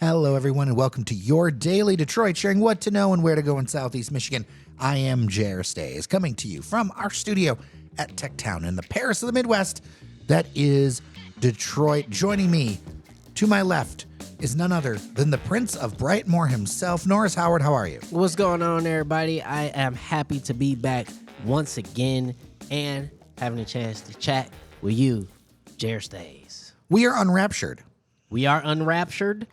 Hello, everyone, and welcome to your Daily Detroit, sharing what to know and where to go in Southeast Michigan. I am Jer Stays, coming to you from our studio at Tech Town in the Paris of the Midwest. That is Detroit. Joining me to my left is none other than the Prince of Brightmoor himself, Norris Howard. How are you? What's going on, everybody? I am happy to be back once again and having a chance to chat with you, Jer Stays. We are unraptured. We are unraptured.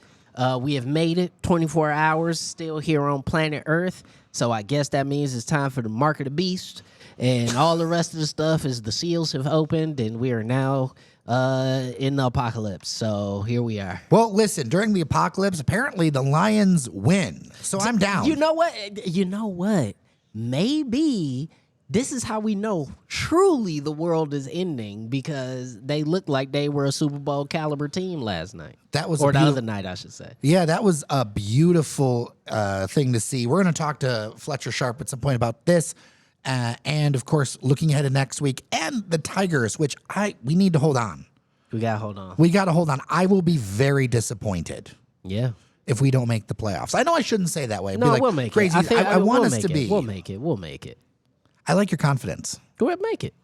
We have made it 24 hours still here on planet Earth. So I guess that means it's time for the mark of the beast. And all the rest of the stuff is the seals have opened and we are now in the apocalypse. So here we are. Well, listen, during the apocalypse, apparently the Lions win. So I'm down. You know what? Maybe this is how we know truly the world is ending, because they looked like they were a Super Bowl caliber team last night. That was the other night, I should say. Yeah, that was a beautiful thing to see. We're going to talk to Fletcher Sharp at some point about this. And, of course, looking ahead to next week and the Tigers, which we need to hold on. We got to hold on. We got to hold on. I will be very disappointed. Yeah. If we don't make the playoffs. I know I shouldn't say that way. No, like, we'll make crazy. it. I want us to be. We'll make it. We'll make it. I like your confidence. Go ahead and make it.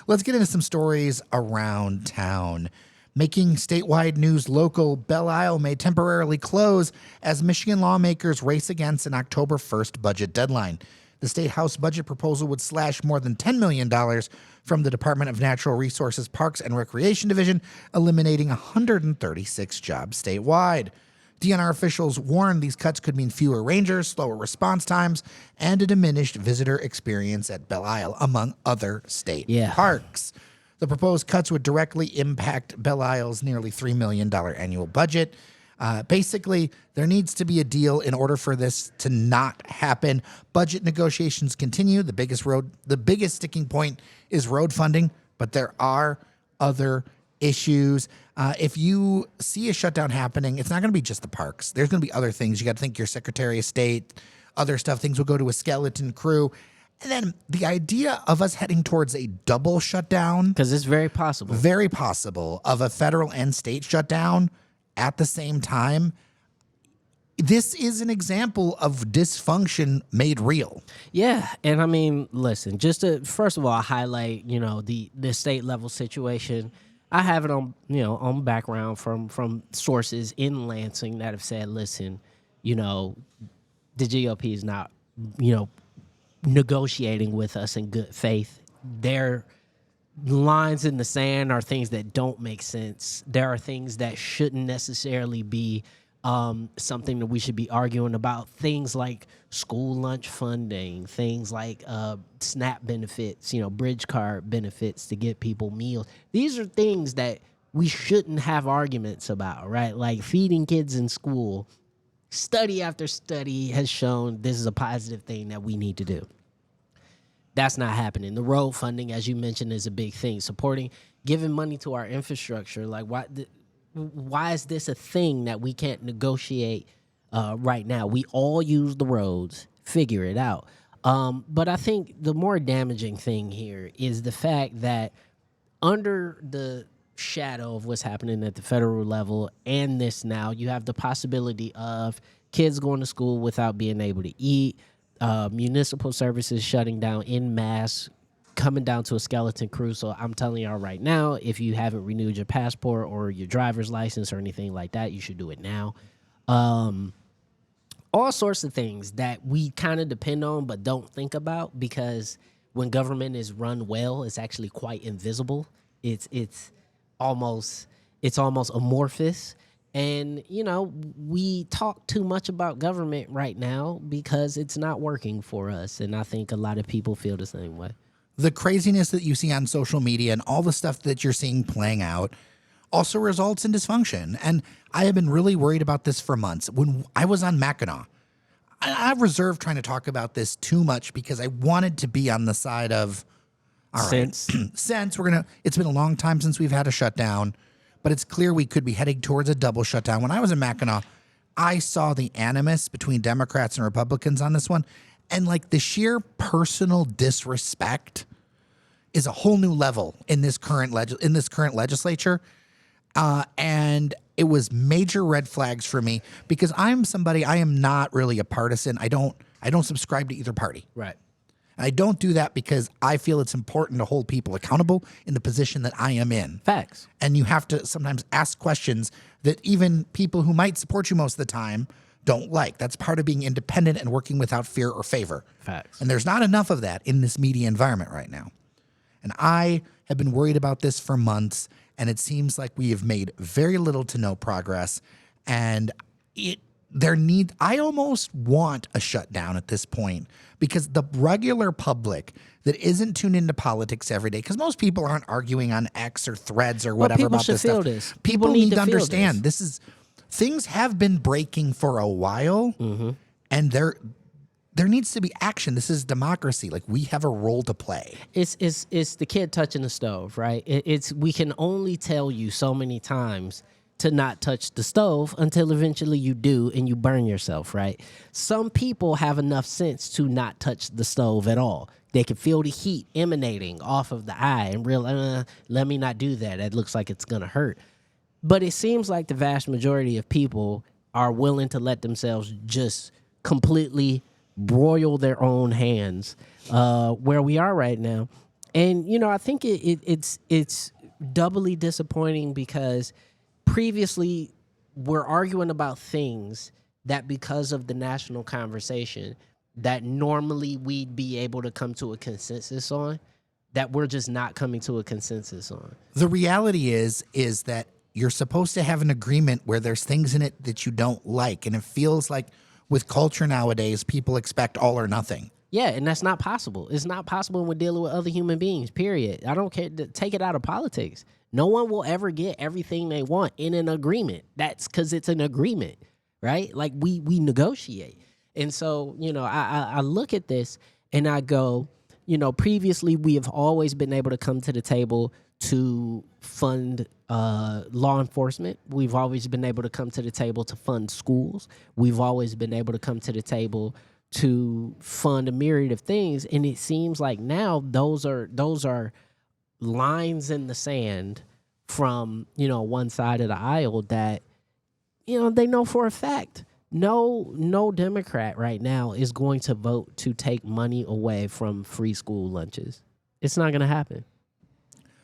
Let's get into some stories around town. Making statewide news local, Belle Isle may temporarily close as Michigan lawmakers race against an October 1st budget deadline. The State House budget proposal would slash more than $10 million from the Department of Natural Resources, Parks, and Recreation Division, eliminating 136 jobs statewide. DNR officials warn these cuts could mean fewer rangers, slower response times, and a diminished visitor experience at Belle Isle, among other state parks. The proposed cuts would directly impact Belle Isle's nearly $3 million annual budget. Basically, there needs to be a deal in order for this to not happen. Budget negotiations continue. The biggest sticking point is road funding, but there are other issues. If you see a shutdown happening, it's not going to be just the parks. There's going to be other things. You got to think your Secretary of State, other stuff. Things will go to a skeleton crew. And then the idea of us heading towards a double shutdown. Because it's very possible, of a federal and state shutdown at the same time. This is an example of dysfunction made real. Yeah, and I mean, listen, just to first of all highlight, the state level situation. I have it on, on background from sources in Lansing that have said, listen, the GOP is not, negotiating with us in good faith. Their lines in the sand are things that don't make sense. There are things that shouldn't necessarily be something that we should be arguing about. Things like school lunch funding, things like SNAP benefits, bridge card benefits to get people meals. These are things that we shouldn't have arguments about, right? Like feeding kids in school. Study after study has shown this is a positive thing that we need to do. That's not happening. The road funding, as you mentioned, is a big thing. Giving money to our infrastructure. Like, why is this a thing that we can't negotiate right now? We all use the roads. Figure it out. But I think the more damaging thing here is the fact that under the shadow of what's happening at the federal level and this now, you have the possibility of kids going to school without being able to eat, municipal services shutting down en masse, coming down to a skeleton crew. So I'm telling y'all right now, if you haven't renewed your passport or your driver's license or anything like that, you should do it now. All sorts of things that we kind of depend on but don't think about, because when government is run well, it's actually quite invisible. It's almost amorphous. And, we talk too much about government right now because it's not working for us. And I think a lot of people feel the same way. The craziness that you see on social media and all the stuff that you're seeing playing out also results in dysfunction. And I have been really worried about this for months. When I was on Mackinac, I reserved trying to talk about this too much because I wanted to be on the side of, all right, since it's been a long time since we've had a shutdown, but it's clear we could be heading towards a double shutdown. When I was in Mackinac, I saw the animus between Democrats and Republicans on this one. And like the sheer personal disrespect is a whole new level in this current legislature. And it was major red flags for me because I am not really a partisan. I don't subscribe to either party. Right. And I don't do that because I feel it's important to hold people accountable in the position that I am in. Facts. And you have to sometimes ask questions that even people who might support you most of the time don't like. That's part of being independent and working without fear or favor. Facts. And there's not enough of that in this media environment right now. And I have been worried about this for months, and it seems like we have made very little to no progress. And I almost want a shutdown at this point because the regular public that isn't tuned into politics every day, because most people aren't arguing on X or Threads or whatever about this stuff. People need to understand things have been breaking for a while, and there needs to be action. This is democracy. Like, we have a role to play. It's the kid touching the stove, right? We can only tell you so many times to not touch the stove until eventually you do and you burn yourself, right? Some people have enough sense to not touch the stove at all. They can feel the heat emanating off of the eye and realize, let me not do that. That looks like it's going to hurt. But it seems like the vast majority of people are willing to let themselves just completely broil their own hands where we are right now. And, I think it's doubly disappointing because previously we're arguing about things that, because of the national conversation, that normally we'd be able to come to a consensus on, that we're just not coming to a consensus on. The reality is that you're supposed to have an agreement where there's things in it that you don't like. And it feels like with culture nowadays, people expect all or nothing. Yeah, and that's not possible. It's not possible when we're dealing with other human beings, period. I don't care. Take it out of politics. No one will ever get everything they want in an agreement. That's because it's an agreement, right? Like, we negotiate. And so, I look at this and I go, previously we have always been able to come to the table to fund law enforcement. We've always been able to come to the table to fund schools. We've always been able to come to the table to fund a myriad of things. And it seems like now those are lines in the sand from, one side of the aisle that, they know for a fact no Democrat right now is going to vote to take money away from free school lunches. It's not going to happen.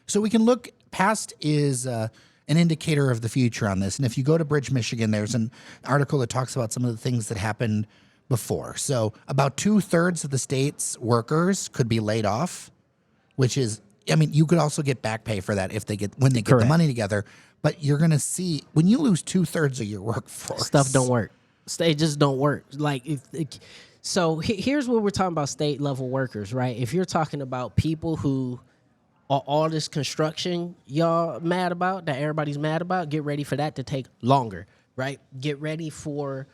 So we can look past is an indicator of the future on this. And if you go to Bridge, Michigan, there's an article that talks about some of the things that happened before. So about 2/3 of the state's workers could be laid off, which is, you could also get back pay for that when they get the money together. But you're going to see when you lose 2/3 of your workforce, stuff don't work. They just don't work. So here's what we're talking about: state level workers, right? If you're talking about people who all this construction y'all mad about, that everybody's mad about, get ready for that to take longer, right? Get ready for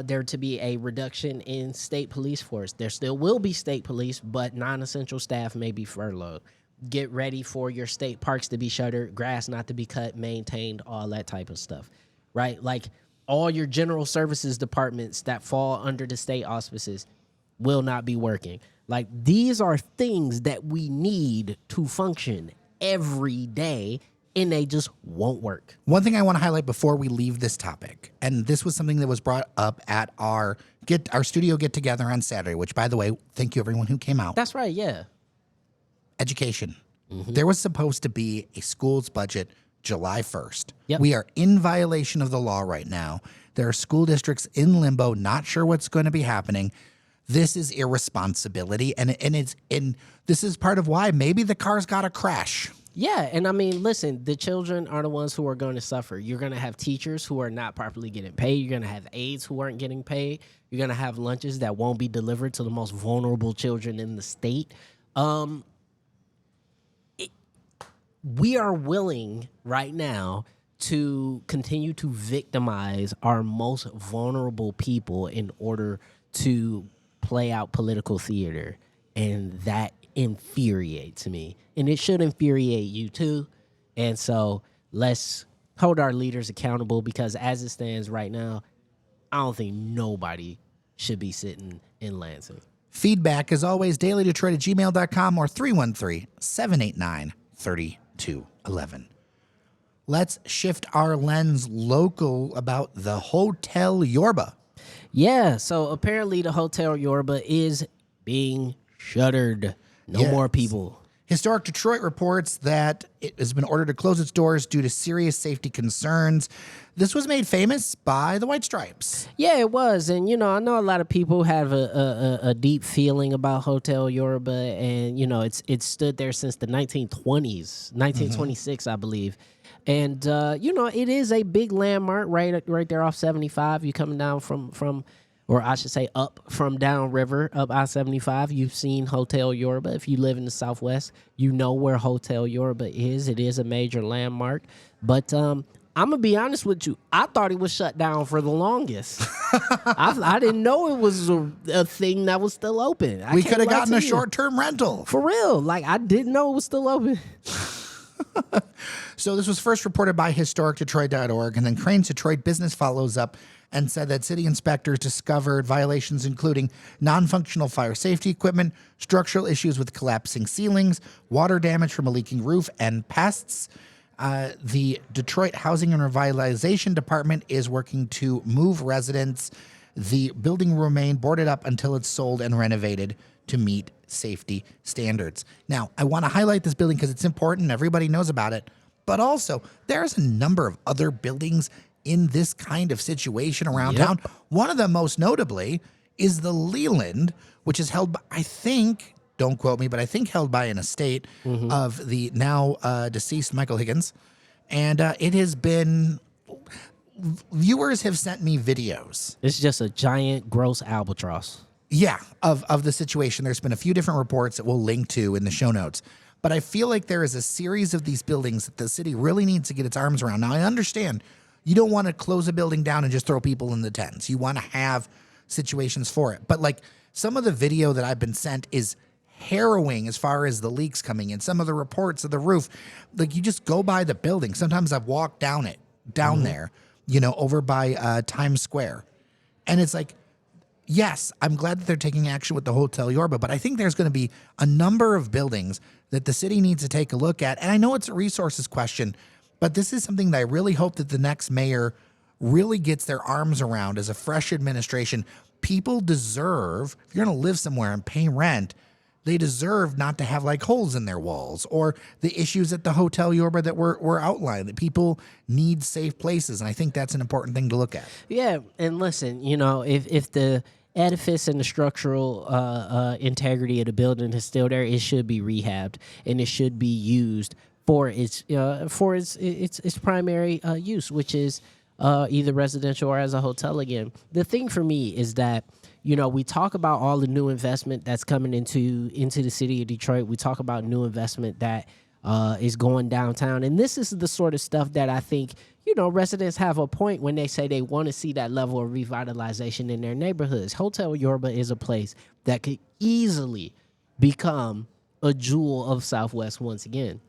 there to be a reduction in state police force. There still will be state police, but non-essential staff may be furloughed. Get ready for your state parks to be shuttered, grass not to be cut, maintained, all that type of stuff, right? Like, all your general services departments that fall under the state auspices will not be working. Like, these are things that we need to function every day, and they just won't work. One thing I want to highlight before we leave this topic, and this was something that was brought up at our studio get-together on Saturday, which, by the way, thank you everyone who came out. That's right, yeah. Education. There was supposed to be a school's budget July 1st. Yep. We are in violation of the law right now. There are school districts in limbo, not sure what's going to be happening. This is irresponsibility, and this is part of why maybe the car's got to crash. Yeah, and listen, the children are the ones who are going to suffer. You're going to have teachers who are not properly getting paid. You're going to have aides who aren't getting paid. You're going to have lunches that won't be delivered to the most vulnerable children in the state. We are willing right now to continue to victimize our most vulnerable people in order to play out political theater, and that infuriates me, and it should infuriate you too. And so let's hold our leaders accountable, because as it stands right now, I don't think nobody should be sitting in Lansing. Feedback, as always, dailydetroit@gmail.com or 313-789-3011. let's shift our lens local about the Hotel Yorba. Yeah, so apparently the Hotel Yorba is being shuttered. No more people. Historic Detroit reports that it has been ordered to close its doors due to serious safety concerns. This was made famous by the White Stripes. Yeah, it was. And, I know a lot of people have a deep feeling about Hotel Yorba. And, it's stood there since the 1920s, 1926, I believe. And, it is a big landmark right there off 75. You coming down from or I should say up from downriver, up I-75. You've seen Hotel Yorba. If you live in the Southwest, you know where Hotel Yorba is. It is a major landmark. But I'm going to be honest with you. I thought it was shut down for the longest. I didn't know it was a thing that was still open. We could have gotten a short-term rental. For real. Like, I didn't know it was still open. So this was first reported by historicdetroit.org, and then Crane's Detroit Business follows up and said that city inspectors discovered violations including non-functional fire safety equipment, structural issues with collapsing ceilings, water damage from a leaking roof, and pests. The Detroit Housing and Revitalization Department is working to move residents. The building will remain boarded up until it's sold and renovated to meet safety standards. Now, I want to highlight this building because it's important. Everybody knows about it. But also, there's a number of other buildings in this kind of situation around town. One of them, most notably, is the Leland, which is held by, I think, don't quote me, but I think held by an estate of the now deceased Michael Higgins. And it has been, viewers have sent me videos. It's just a giant, gross albatross. Yeah, of the situation. There's been a few different reports that we'll link to in the show notes. But I feel like there is a series of these buildings that the city really needs to get its arms around. Now, I understand you don't want to close a building down and just throw people in the tents. You want to have situations for it. But like some of the video that I've been sent is harrowing as far as the leaks coming in. Some of the reports of the roof, like you just go by the building. Sometimes I've walked down there, over by Times Square. And it's like, yes, I'm glad that they're taking action with the Hotel Yorba, but I think there's going to be a number of buildings that the city needs to take a look at. And I know it's a resources question, but this is something that I really hope that the next mayor really gets their arms around as a fresh administration. People deserve, if you're going to live somewhere and pay rent, they deserve not to have like holes in their walls or the issues at the Hotel Yorba that were outlined, that people need safe places. And I think that's an important thing to look at. Yeah. And listen, if the edifice and the structural integrity of the building is still there, it should be rehabbed and it should be used for its primary use, which is either residential or as a hotel again. The thing for me is that, we talk about all the new investment that's coming into the city of Detroit. We talk about new investment that is going downtown. And this is the sort of stuff that I think, residents have a point when they say they want to see that level of revitalization in their neighborhoods. Hotel Yorba is a place that could easily become a jewel of Southwest once again.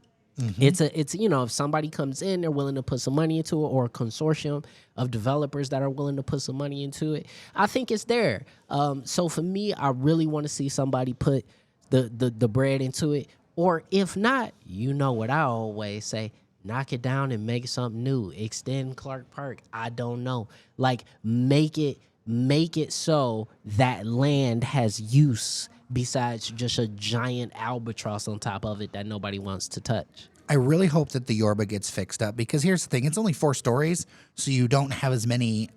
It's if somebody comes in, they're willing to put some money into it, or a consortium of developers that are willing to put some money into it, I think it's there. So for me, I really want to see somebody put the bread into it, or if not, what I always say, knock it down and make something new. Extend Clark Park. I don't know. Like make it so that land has use besides just a giant albatross on top of it that nobody wants to touch. I really hope that the Yorba gets fixed up because here's the thing. It's only 4 stories, so you don't have as many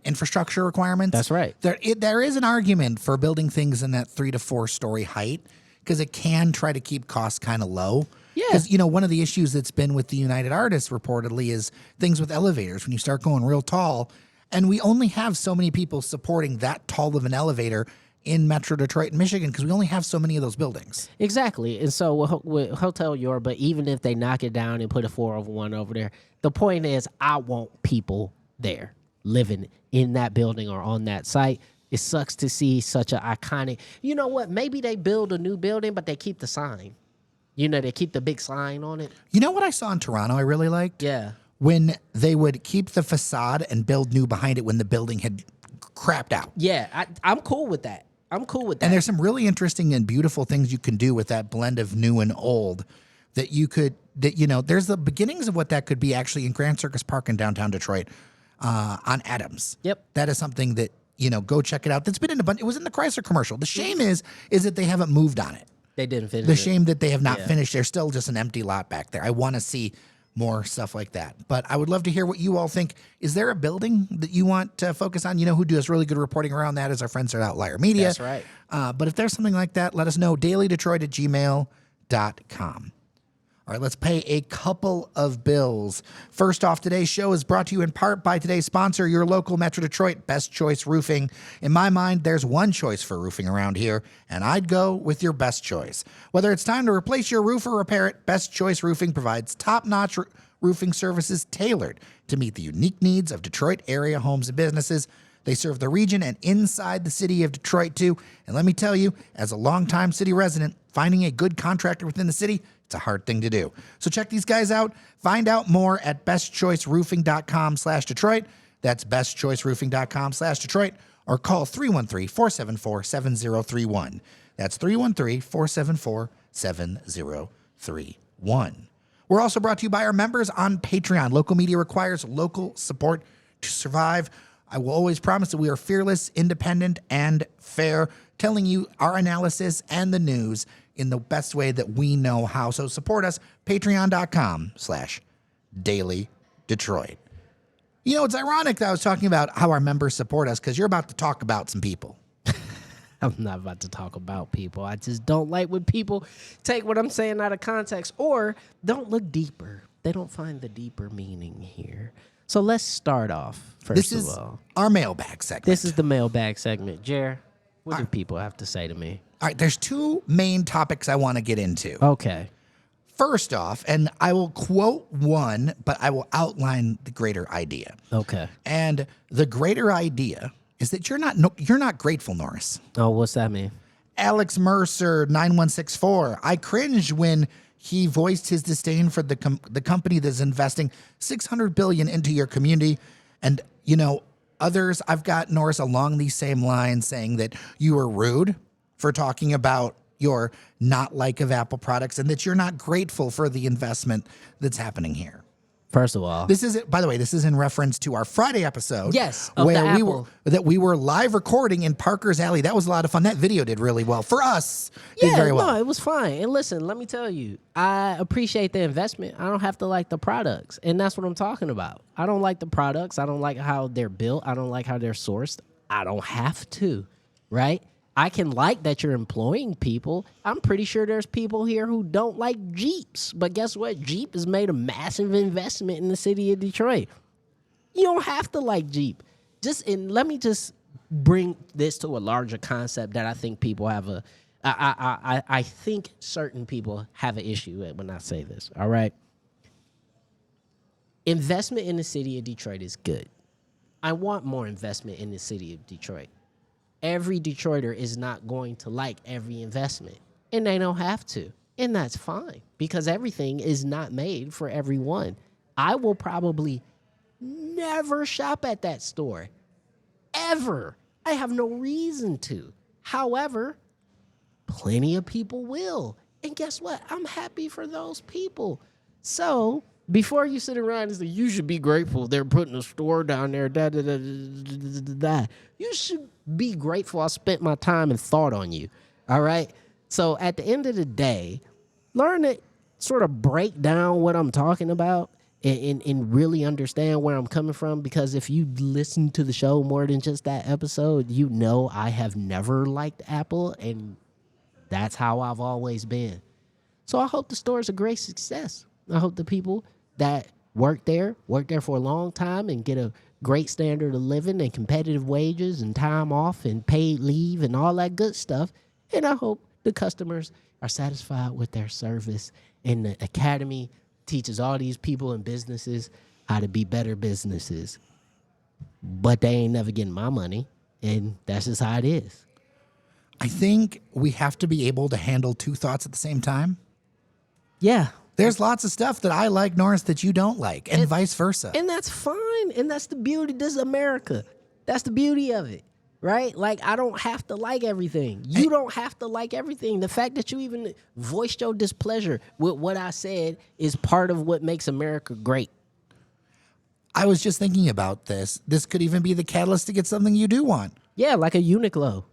infrastructure requirements. That's right. There is an argument for building things in that 3 to 4 story height because it can try to keep costs kind of low. Yeah. Because, one of the issues that's been with the United Artists reportedly is things with elevators. When you start going real tall, and we only have so many people supporting that tall of an elevator in Metro Detroit, Michigan, because we only have so many of those buildings. Exactly. And so with Hotel Yorba, even if they knock it down and put a 401 over there, the point is I want people there living in that building or on that site. It sucks to see such an iconic, you know what, maybe they build a new building, but they keep the sign. They keep the big sign on it. You know what I saw in Toronto I really liked? Yeah. When they would keep the facade and build new behind it when the building had crapped out. Yeah, I'm cool with that. And there's some really interesting and beautiful things you can do with that blend of new and old. that you could, that, you know, there's the beginnings of what that could be actually in Grand Circus Park in downtown Detroit on Adams. Yep. That is something that, you know, go check it out. That's been in a bunch. It was in the Chrysler commercial. The shame is that they haven't moved on it. They didn't finish The it. shame that they have not finished. There's still just an empty lot back there. I want to see more stuff like that. But I would love to hear what you all think. Is there a building that you want to focus on? You know who does really good reporting around that is our friends at Outlier Media. That's right. But if there's something like that, let us know. dailydetroit@gmail.com. All right, let's pay a couple of bills. First off, today's show is brought to you in part by today's sponsor, your local Metro Detroit Best Choice Roofing. In my mind, there's one choice for roofing around here, and I'd go with your best choice. Whether it's time to replace your roof or repair it, Best Choice Roofing provides top-notch roofing services tailored to meet the unique needs of Detroit area homes and businesses. They serve the region and inside the city of Detroit, too. And let me tell you, as a longtime city resident, finding a good contractor within the city, it's a hard thing to do. So check these guys out. Find out more at bestchoiceroofing.com/Detroit. That's bestchoiceroofing.com/Detroit. Or call 313-474-7031. That's 313-474-7031. We're also brought to you by our members on Patreon. Local media requires local support to survive. I will always promise that we are fearless, independent, and fair, telling you our analysis and the news in the best way that we know how. So support us, patreon.com/dailydetroit. You know, it's ironic that I was talking about how our members support us because you're about to talk about some people. I'm not about to talk about people. I just don't like when people take what I'm saying out of context or don't look deeper. They don't find the deeper meaning here. So let's start off, first of all. Our mailbag segment. This is the mailbag segment. Jer, what do people have to say to me? All right, there's two main topics I want to get into. Okay. First off, and I will quote one, but I will outline the greater idea. Okay. And the greater idea is that you're not grateful, Norris. Oh, what's that mean? Alex Mercer 9164. I cringed when he voiced his disdain for the company that's investing $600 billion into your community, and you know others. I've got Norris along these same lines saying that you were rude for talking about your not like of Apple products and that you're not grateful for the investment that's happening here. First of all, This is, by the way, this is in reference to our Friday episode. Yes, of where the we were live recording in Parker's Alley. That was a lot of fun. That video did really well for us. Did very well. No, it was fine. And listen, let me tell you, I appreciate the investment. I don't have to like the products, and that's what I'm talking about. I don't like the products. I don't like how they're built. I don't like how they're sourced. I don't have to, right? I can like that you're employing people. I'm pretty sure there's people here who don't like Jeeps. But guess what? Jeep has made a massive investment in the city of Detroit. You don't have to like Jeep. Let me just bring this to a larger concept that I think people have I think certain people have an issue with when I say this, all right? Investment in the city of Detroit is good. I want more investment in the city of Detroit. Every Detroiter is not going to like every investment, and they don't have to, and that's fine because everything is not made for everyone. I will probably never shop at that store, ever. I have no reason to. However, plenty of people will, and guess what? I'm happy for those people. So before you sit around and say, you should be grateful they're putting a store down there, you should be grateful I spent my time and thought on you, all right? So at the end of the day, learn to sort of break down what I'm talking about and really understand where I'm coming from, because if you listen to the show more than just that episode, you know I have never liked Apple, and that's how I've always been. So I hope the store is a great success. I hope the people that work there for a long time and get a great standard of living and competitive wages and time off and paid leave and all that good stuff. And I hope the customers are satisfied with their service. And the academy teaches all these people and businesses how to be better businesses. But they ain't never getting my money. And that's just how it is. I think we have to be able to handle two thoughts at the same time. Yeah. There's lots of stuff that I like, Norris, that you don't like, and vice versa. And that's fine. And that's the beauty. This is America. That's the beauty of it. right? Like, I don't have to like everything. You don't have to like everything. The fact that you even voiced your displeasure with what I said is part of what makes America great. I was just thinking about this. This could even be the catalyst to get something you do want. Yeah, like a Uniqlo.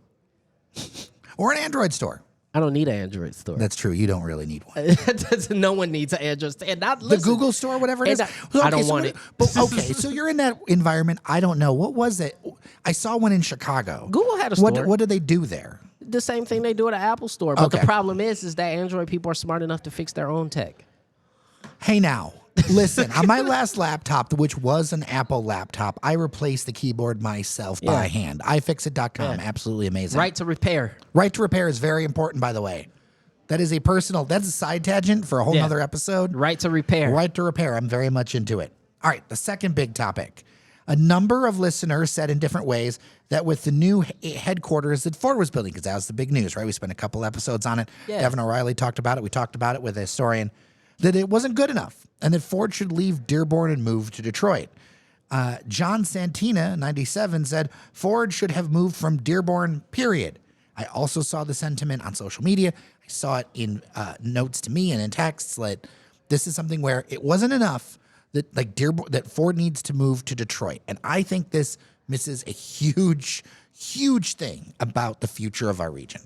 Or an Android store. I don't need an Android store. That's true. You don't really need one. No one needs an Android store. And The Google store, whatever it is. I don't want it. But, okay, so you're in that environment. I don't know. What was it? I saw one in Chicago. Google had a store. What did they do there? The same thing they do at an Apple store. But Okay. the problem is that Android people are smart enough to fix their own tech. Hey, now, listen, on my last laptop, which was an Apple laptop, I replaced the keyboard myself by hand. iFixit.com. Absolutely amazing. Right to repair. Right to repair is very important, by the way. That's a side tangent for a whole nother episode. Right to repair. Right to repair. I'm very much into it. All right, the second big topic. A number of listeners said in different ways that with the new headquarters that Ford was building, because that was the big news, right? We spent a couple episodes on it. Yeah. Evan O'Reilly talked about it. We talked about it with a historian, that it wasn't good enough and that Ford should leave Dearborn and move to Detroit. John Santina, 97, said Ford should have moved from Dearborn, period. I also saw the sentiment on social media. I saw it in notes to me and in texts that this is something where it wasn't enough that that Ford needs to move to Detroit. And I think this misses a huge, huge thing about the future of our region.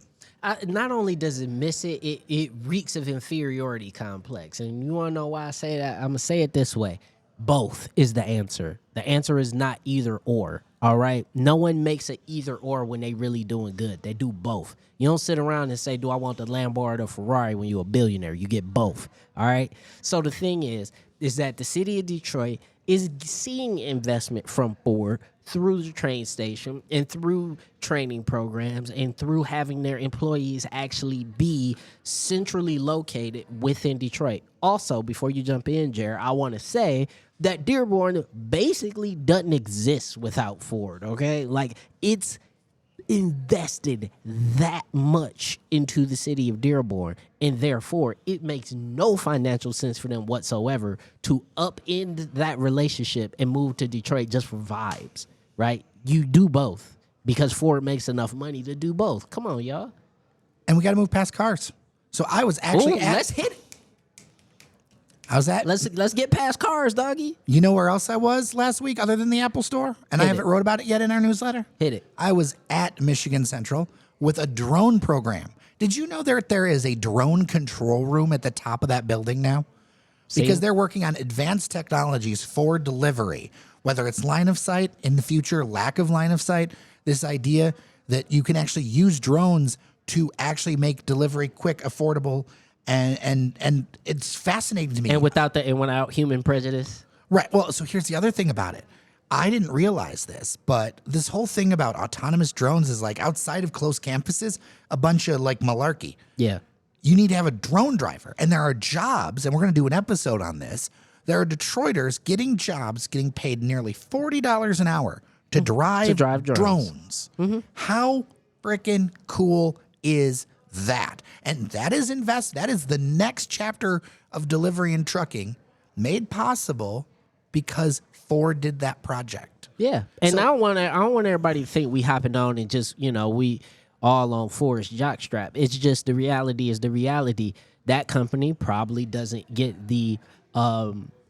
Not only does it miss it, it reeks of inferiority complex. And you want to know why I say that? I'm going to say it this way. Both is the answer. The answer is not either or, all right? No one makes it either or when they really doing good. They do both. You don't sit around and say, do I want the Lambo or the Ferrari when you're a billionaire? You get both, all right? So the thing is that the city of Detroit is seeing investment from Ford through the train station and through training programs and through having their employees actually be centrally located within Detroit. Also, before you jump in, Jared, I want to say that Dearborn basically doesn't exist without Ford, okay? Like, it's invested that much into the city of Dearborn, and therefore it makes no financial sense for them whatsoever to upend that relationship and move to Detroit just for vibes, right? You do both because Ford makes enough money to do both. Come on, y'all. And we got to move past cars. So I was actually let's hit it. How's that? Let's get past cars, doggy. You know where else I was last week other than the Apple store? And I haven't wrote about it yet in our newsletter. Hit it. I was at Michigan Central with a drone program. Did you know there is a drone control room at the top of that building now? Because they're working on advanced technologies for delivery, whether it's line of sight in the future, lack of line of sight, this idea that you can actually use drones to actually make delivery quick, affordable, and it's fascinating to me. And without human prejudice. Right. Well, so here's the other thing about it. I didn't realize this, but this whole thing about autonomous drones is like outside of close campuses, a bunch of like malarkey. Yeah. You need to have a drone driver. And there are jobs, and we're going to do an episode on this. There are Detroiters getting jobs, getting paid nearly $40 an hour to drive drones. Mm-hmm. How freaking cool is that? And that is that is the next chapter of delivery and trucking made possible because Ford did that project. Yeah. And I don't want everybody to think we hopping on and just, we all on Ford's jockstrap. It's just the reality is the reality. That company probably doesn't get the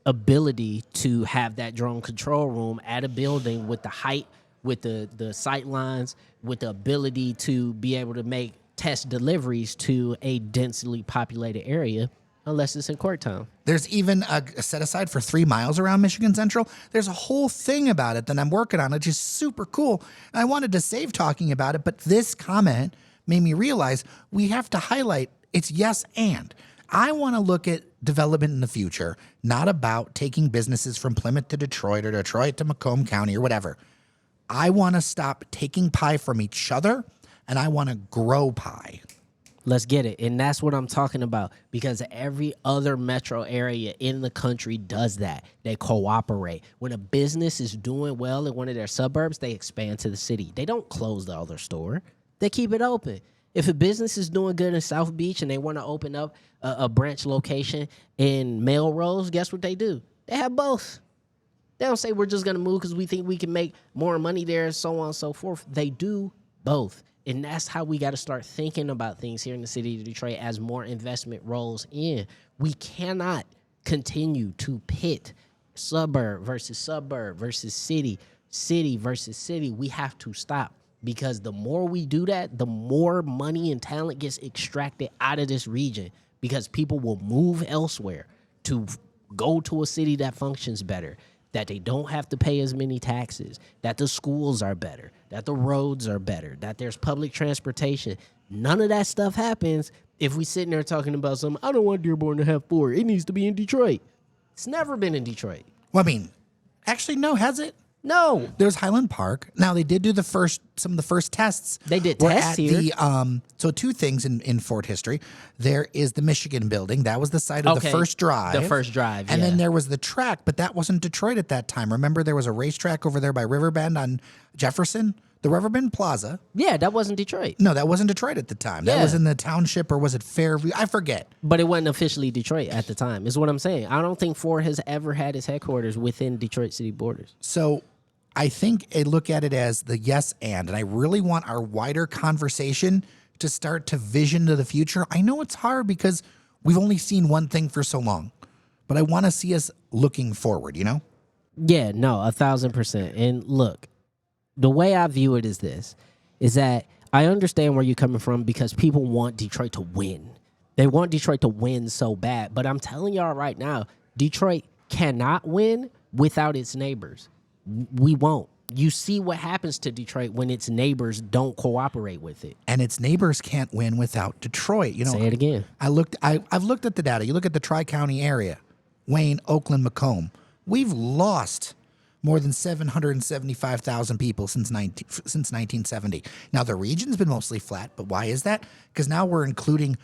ability to have that drone control room at a building with the height, with the sight lines, with the ability to be able to make test deliveries to a densely populated area unless it's in Corktown. There's even a set aside for 3 miles around Michigan Central. There's a whole thing about it that I'm working on. It's just super cool. And I wanted to save talking about it, but this comment made me realize we have to highlight it's yes and. I want to look at development in the future, not about taking businesses from Plymouth to Detroit or Detroit to Macomb County or whatever. I want to stop taking pie from each other, and I want to grow pie. Let's get it. And that's what I'm talking about, because every other metro area in the country does that. They cooperate. When a business is doing well in one of their suburbs, they expand to the city. They don't close the other store. They keep it open. If a business is doing good in South Beach and they want to open up a branch location in Melrose, guess what they do? They have both. They don't say we're just going to move because we think we can make more money there and so on and so forth. They do both. And that's how we got to start thinking about things here in the city of Detroit as more investment rolls in. We cannot continue to pit suburb versus city, city versus city. We have to stop, because the more we do that, the more money and talent gets extracted out of this region, because people will move elsewhere to go to a city that functions better, that they don't have to pay as many taxes, that the schools are better, that the roads are better, that there's public transportation. None of that stuff happens if we sitting there talking about something. I don't want Dearborn to have 4. It needs to be in Detroit. It's never been in Detroit. Well, I mean, actually, no, has it? No. There's Highland Park. Now, they did do some of the first tests. They did were tests at here. So 2 things in Fort history. There is the Michigan building. That was the site of the first drive. The first drive, And yeah. then there was the track, but that wasn't Detroit at that time. Remember, there was a racetrack over there by Riverbend on Jefferson? The Riverbend Plaza. Yeah, that wasn't Detroit. No, that wasn't Detroit at the time. That Yeah. was in the township, or was it Fairview? I forget. But it wasn't officially Detroit at the time, is what I'm saying. I don't think Ford has ever had its headquarters within Detroit city borders. So I think I look at it as the yes and I really want our wider conversation to start to vision to the future. I know it's hard because we've only seen one thing for so long, but I want to see us looking forward, you know? Yeah, no, 1,000%. And look, the way I view it is this, is that I understand where you're coming from, because people want Detroit to win. They want Detroit to win so bad. But I'm telling y'all right now, Detroit cannot win without its neighbors. We won't. You see what happens to Detroit when its neighbors don't cooperate with it. And its neighbors can't win without Detroit. You know, Say it again. I've looked at the data. You look at the Tri-County area, Wayne, Oakland, Macomb. We've lost more than 775,000 people since 1970. Now, the region's been mostly flat, but why is that? Because now we're including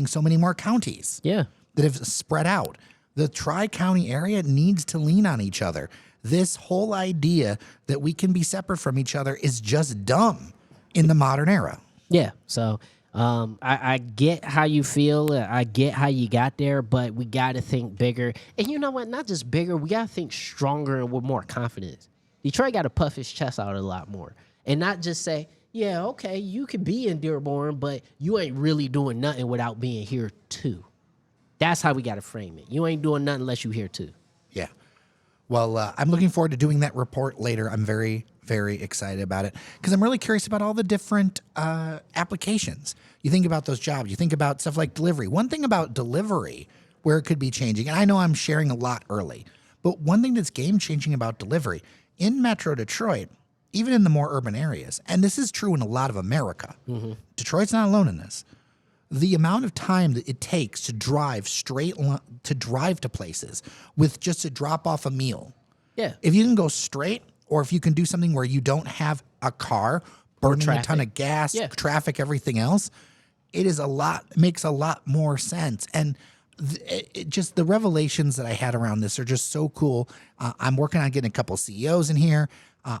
so many more counties Yeah. that have spread out. The Tri-County area needs to lean on each other. This whole idea that we can be separate from each other is just dumb in the modern era. Yeah. So I get how you feel. I get how you got there, but we got to think bigger. And you know what? Not just bigger. We got to think stronger and with more confidence. Detroit got to puff his chest out a lot more and not just say, yeah, okay, you could be in Dearborn, but you ain't really doing nothing without being here too. That's how we got to frame it. You ain't doing nothing unless you here too. Yeah. Well, I'm looking forward to doing that report later. I'm very, very excited about it because I'm really curious about all the different applications. You think about those jobs. You think about stuff like delivery. One thing about delivery where it could be changing, and I know I'm sharing a lot early, but one thing that's game-changing about delivery in Metro Detroit, even in the more urban areas, and this is true in a lot of America, Detroit's not alone in this, the amount of time that it takes to drive to places with just to drop off a meal. Yeah. If you can go straight, or if you can do something where you don't have a car burning a ton of gas, traffic, everything else, makes a lot more sense. And just the revelations that I had around this are just so cool. I'm working on getting a couple CEOs in here.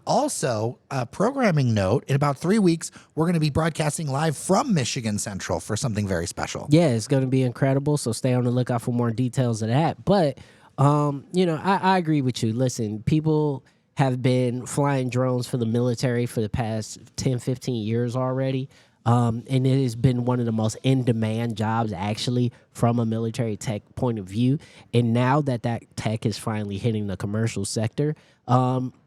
Also, a programming note, in about 3 weeks, we're going to be broadcasting live from Michigan Central for something very special. Yeah, it's going to be incredible, so stay on the lookout for more details of that. But, I agree with you. Listen, people have been flying drones for the military for the past 10, 15 years already. And it has been one of the most in-demand jobs, actually, from a military tech point of view. And now that tech is finally hitting the commercial sector,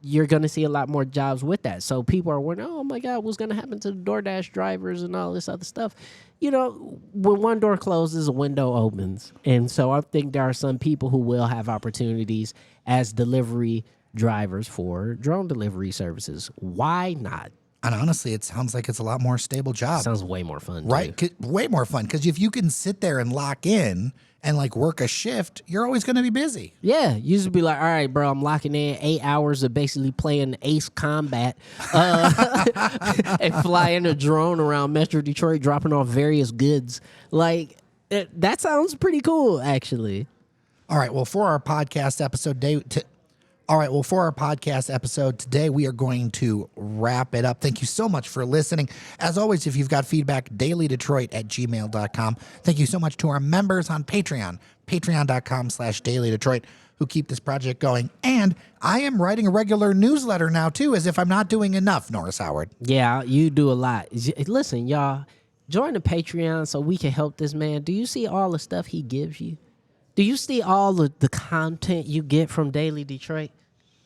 you're going to see a lot more jobs with that. So people are wondering, oh, my God, what's going to happen to the DoorDash drivers and all this other stuff? You know, when one door closes, a window opens. And so I think there are some people who will have opportunities as delivery drivers for drone delivery services. Why not? And honestly, it sounds like it's a lot more stable job. Sounds way more fun. Right? Way more fun. Because if you can sit there and lock in and like work a shift, you're always going to be busy. Yeah. You just be like, all right, bro, I'm locking in 8 hours of basically playing Ace Combat and flying a drone around Metro Detroit, dropping off various goods. Like, that sounds pretty cool, actually. All right. Well, for our podcast episode today, we are going to wrap it up. Thank you so much for listening. As always, if you've got feedback, dailydetroit@gmail.com. Thank you so much to our members on Patreon, patreon.com/dailydetroit. who keep this project going. And I am writing a regular newsletter now, too, as if I'm not doing enough, Norris Howard. Yeah, you do a lot. Listen, y'all, join the Patreon so we can help this man. Do you see all the stuff he gives you? Do you see all of the content you get from Daily Detroit?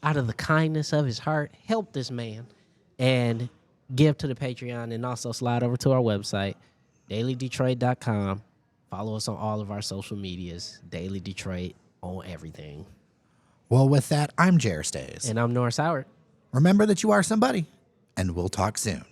Out of the kindness of his heart, help this man and give to the Patreon, and also slide over to our website, dailydetroit.com. Follow us on all of our social medias, Daily Detroit on everything. Well, with that, I'm Jer Stays. And I'm Norris Howard. Remember that you are somebody, and we'll talk soon.